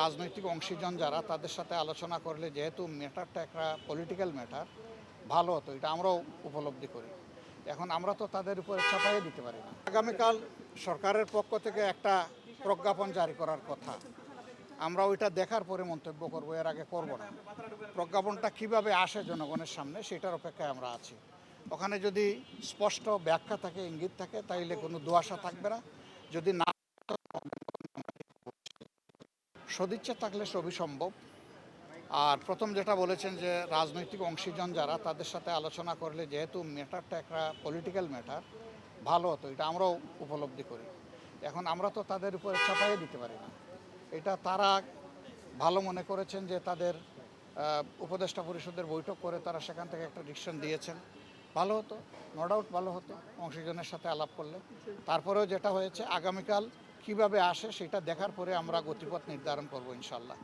রাজনৈতিক অংশীজন যারা তাদের সাথে আলোচনা করলে যেহেতু ম্যাটারটা একটা পলিটিক্যাল ম্যাটার ভালো হতো, এটা আমরাও উপলব্ধি করি। এখন আমরা তো তাদের উপরে চাপাইয়ে দিতে পারি না। আগামীকাল সরকারের পক্ষ থেকে একটা প্রজ্ঞাপন জারি করার কথা, আমরা ওইটা দেখার পরে মন্তব্য করব, এর আগে করব না। প্রজ্ঞাপনটা কিভাবে আসে জনগণের সামনে সেটার অপেক্ষায় আমরা আছি। ওখানে যদি স্পষ্ট ব্যাখ্যা থাকে, ইঙ্গিত থাকে, তাইলে কোনো দুয়াশা থাকবে না। যদি না, সদিচ্ছা থাকলে সবই সম্ভব। আর প্রথম যেটা বলেছেন যে রাজনৈতিক অংশীজন যারা তাদের সাথে আলোচনা করলে যেহেতু ম্যাটারটা একটা পলিটিক্যাল ম্যাটার ভালো হতো, এটা আমরাও উপলব্ধি করি। এখন আমরা তো তাদের উপরে চাপাইয়ে দিতে পারি না। এটা তারা ভালো মনে করেছেন যে তাদের উপদেষ্টা পরিষদের বৈঠক করে তারা সেখান থেকে একটা ডিসিশন দিয়েছেন, ভালো হতো, নো ডাউট ভালো হতো অংশীজনের সাথে আলাপ করলে। তারপরেও যেটা হয়েছে, আগামীকাল কিভাবে আসে সেটা দেখার পরে আমরা গতিপথ নির্ধারণ করব ইনশাল্লাহ।